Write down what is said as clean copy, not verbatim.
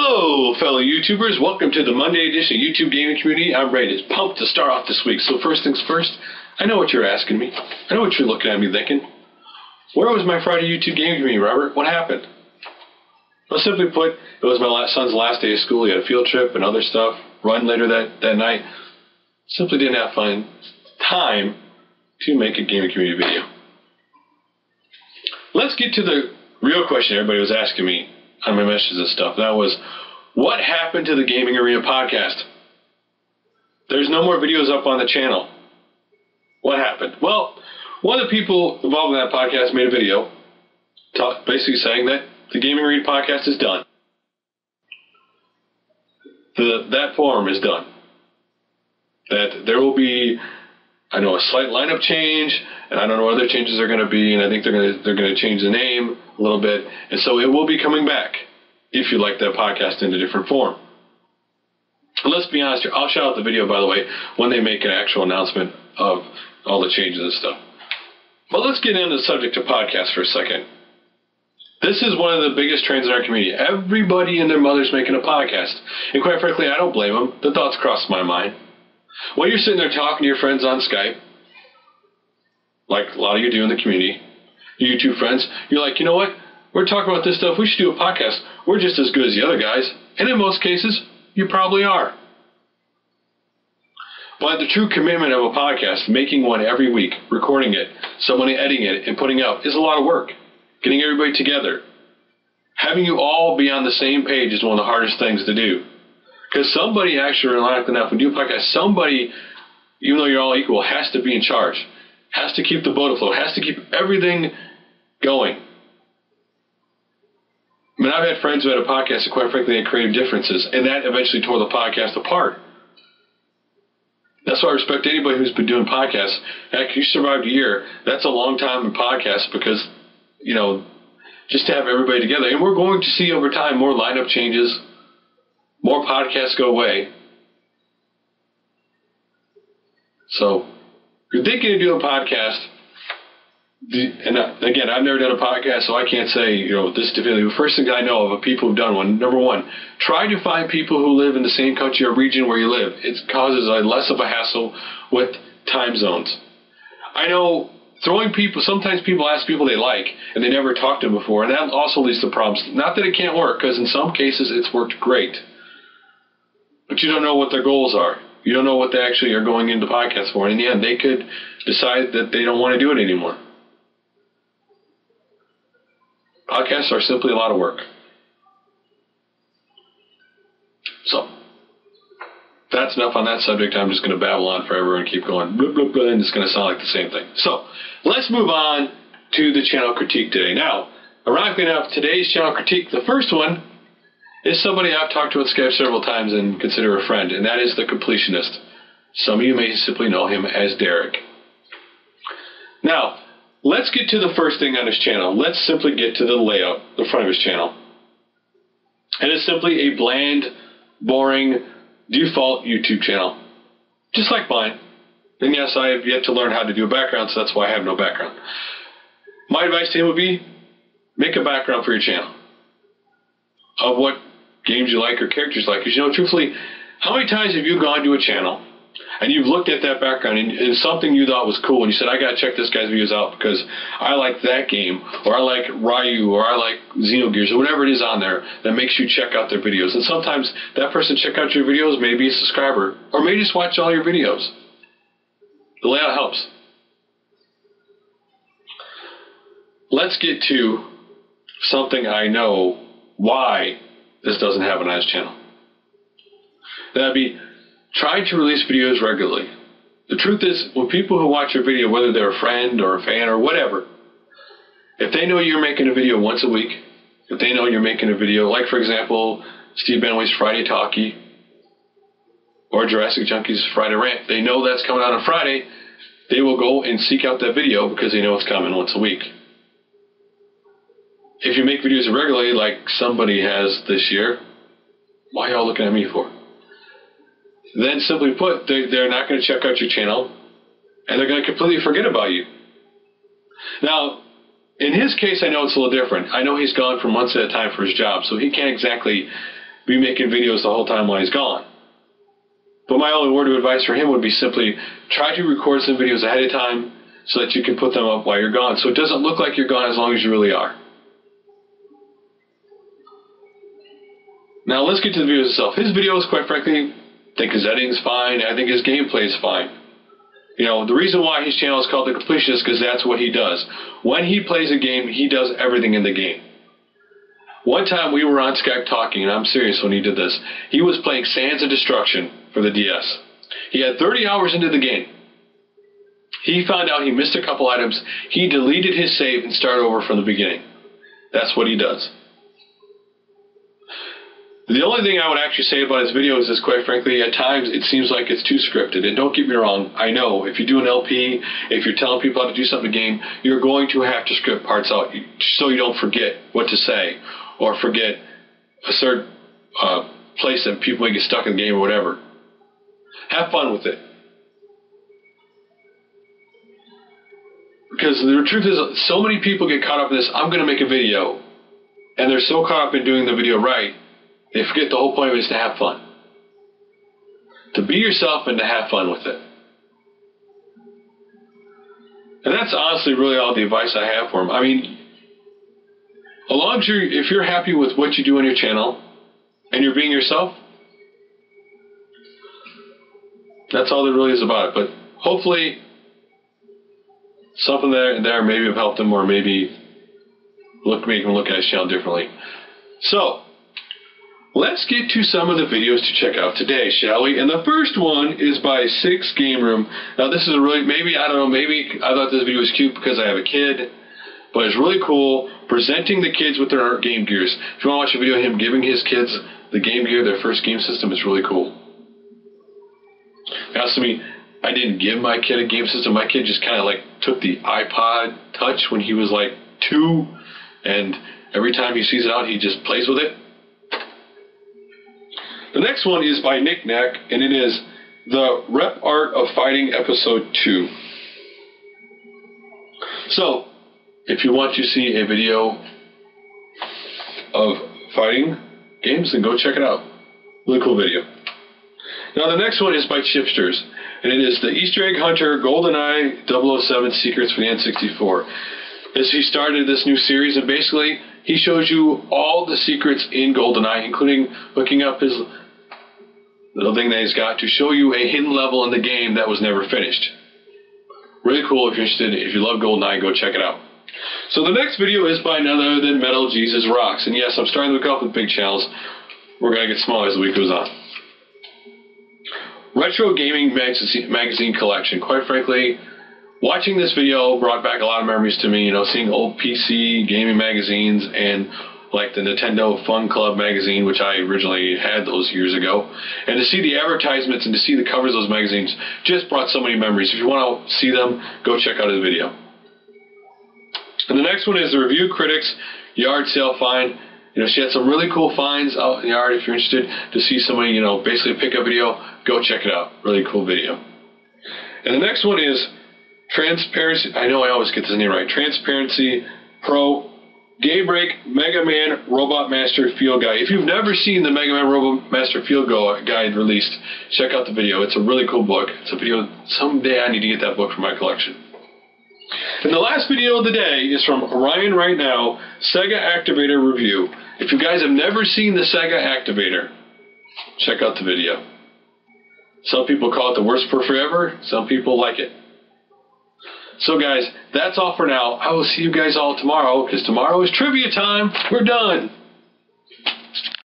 Hello, fellow YouTubers. Welcome to the Monday edition of YouTube Gaming Community. I'm ready to pumped to start off this week. So first things first, I know what you're asking me. I know what you're looking at me thinking. Where was my Friday YouTube Gaming Community, Robert? What happened? Well, simply put, it was my son's last day of school. He had a field trip and other stuff. Run later that night. Simply didn't have time to make a gaming community video. Let's get to the real question everybody was asking me on my messages and stuff. That was, what happened to the Gaming Arena podcast? There's no more videos up on the channel. What happened? Well, one of the people involved in that podcast made a video basically saying that the Gaming Arena podcast is done. That forum is done. That there will be, I know, a slight lineup change, and I don't know what other changes are going to be, and I think they're going to change the name a little bit, and so it will be coming back if you like that podcast in a different form. And let's be honest here, I'll shout out the video, by the way, when they make an actual announcement of all the changes and stuff. But let's get into the subject of podcasts for a second. This is one of the biggest trends in our community. Everybody and their mother's making a podcast, and quite frankly, I don't blame them. The thoughts cross my mind. While you're sitting there talking to your friends on Skype, like a lot of you do in the community, your YouTube friends, you're like, you know what? We're talking about this stuff. We should do a podcast. We're just as good as the other guys. And in most cases, you probably are. But the true commitment of a podcast, making one every week, recording it, someone editing it, and putting out, is a lot of work. Getting everybody together. Having you all be on the same page is one of the hardest things to do. Because somebody, actually, ironically enough, when you do a podcast, somebody, even though you're all equal, has to be in charge. Has to keep the boat afloat. Has to keep everything going. I mean, I've had friends who had a podcast that, quite frankly, had creative differences, and that eventually tore the podcast apart. That's why I respect anybody who's been doing podcasts. Heck, you survived a year. That's a long time in podcasts because, you know, just to have everybody together. And we're going to see over time more lineup changes, more podcasts go away. So, if you're thinking of doing a podcast, and again, I've never done a podcast, so I can't say, you know, this definitively. The first thing I know of people who've done one, number one, try to find people who live in the same country or region where you live. It causes less of a hassle with time zones. I know sometimes people ask people they like, and they never talked to them before, and that also leads to problems. Not that it can't work, because in some cases it's worked great. But you don't know what their goals are. You don't know what they actually are going into podcasts for. And in the end, they could decide that they don't want to do it anymore. Podcasts are simply a lot of work. So, that's enough on that subject. I'm just going to babble on forever and keep going, blah, blah, blah, and it's going to sound like the same thing. So, let's move on to the channel critique today. Now, ironically enough, today's channel critique, the first one, is somebody I've talked to on Skype several times and consider a friend, and that is the Completionist. Some of you may simply know him as Derek. Now, let's get to the first thing on his channel. Let's simply get to the layout, the front of his channel. And it's simply a bland, boring, default YouTube channel. Just like mine. And yes, I have yet to learn how to do a background, so that's why I have no background. My advice to him would be, make a background for your channel. Of what games you like or characters you like. Because, you know, truthfully, how many times have you gone to a channel and you've looked at that background and something you thought was cool and you said, I got to check this guy's videos out because I like that game, or I like Ryu, or I like Xenogears, or whatever it is on there that makes you check out their videos. And sometimes that person check out your videos, maybe a subscriber, or maybe just watch all your videos. The layout helps. Let's get to something I know why this doesn't happen on his channel. That'd be trying to release videos regularly. The truth is, when people who watch your video, whether they're a friend or a fan or whatever, if they know you're making a video once a week, if they know you're making a video, like for example, Steve Benway's Friday Talkie or Jurassic Junkie's Friday Rant, they know that's coming out on Friday, they will go and seek out that video because they know it's coming once a week. If you make videos irregularly, like somebody has this year, why are y'all looking at me for? Then simply put, they're not going to check out your channel, and they're going to completely forget about you. Now, in his case, I know it's a little different. I know he's gone for months at a time for his job, so he can't exactly be making videos the whole time while he's gone. But my only word of advice for him would be simply try to record some videos ahead of time so that you can put them up while you're gone, so it doesn't look like you're gone as long as you really are. Now let's get to the videos itself. His videos, quite frankly, I think his editing's fine. I think his gameplay is fine. You know, the reason why his channel is called The Completionist is because that's what he does. When he plays a game, he does everything in the game. One time we were on Skype talking, and I'm serious when he did this. He was playing Sands of Destruction for the DS. He had 30 hours into the game. He found out he missed a couple items. He deleted his save and started over from the beginning. That's what he does. The only thing I would actually say about his videos is, quite frankly, at times it seems like it's too scripted. And don't get me wrong, I know if you do an LP, if you're telling people how to do something in the game, you're going to have to script parts out so you don't forget what to say or forget a certain place that people may get stuck in the game or whatever. Have fun with it. Because the truth is, so many people get caught up in this, I'm going to make a video, and they're so caught up in doing the video right, they forget the whole point of it is to have fun. To be yourself and to have fun with it. And that's honestly really all the advice I have for him. I mean, as long as if you're happy with what you do on your channel, and you're being yourself, that's all there really is about it. But hopefully, something there maybe have helped him, or maybe make him look at his channel differently. So, let's get to some of the videos to check out today, shall we? And the first one is by StigsGameRoom. Now, this is a really, maybe I thought this video was cute because I have a kid, but it's really cool presenting the kids with their game gears. If you want to watch a video of him giving his kids the game gear, their first game system, it's really cool. Now, to me, I didn't give my kid a game system. My kid just kind of like took the iPod Touch when he was like 2, and every time he sees it out, he just plays with it. The next one is by Knick-Knack, and it is the RepART of Fighting Episode 2. So, if you want to see a video of fighting games, then go check it out. Really cool video. Now, the next one is by Chipsturs, and it is the Easter Egg Hunter Goldeneye 007 Secrets for the N64. As he started this new series, and basically he shows you all the secrets in Goldeneye, including hooking up his little thing that he's got to show you a hidden level in the game that was never finished. Really cool. If you're interested, if you love Goldeneye, go check it out. So the next video is by none other than MetalJesusRocks, and yes, I'm starting to look up with big channels. We're going to get smaller as the week goes on. Retro Gaming Magazine Collection. Quite frankly, watching this video brought back a lot of memories to me, you know, seeing old PC gaming magazines and like the Nintendo Fun Club magazine, which I originally had those years ago. And to see the advertisements and to see the covers of those magazines just brought so many memories. If you want to see them, go check out his video. And the next one is the Thereviewcritics Yard Sale Find. You know, she had some really cool finds out in the yard. If you're interested to see somebody, you know, basically pick up video, go check it out. Really cool video. And the next one is Transparency. I know I always get this name right. Transparencypro Game Break Mega Man Robot Master Field Guide. If you've never seen the Mega Man Robot Master Field Guide released, check out the video. It's a really cool book. It's a video. Someday I need to get that book for my collection. And the last video of the day is from RyanRightNOw, Sega Activator Review. If you guys have never seen the Sega Activator, check out the video. Some people call it the worst periphery ever. Some people like it. So guys, that's all for now. I will see you guys all tomorrow, because tomorrow is trivia time. We're done.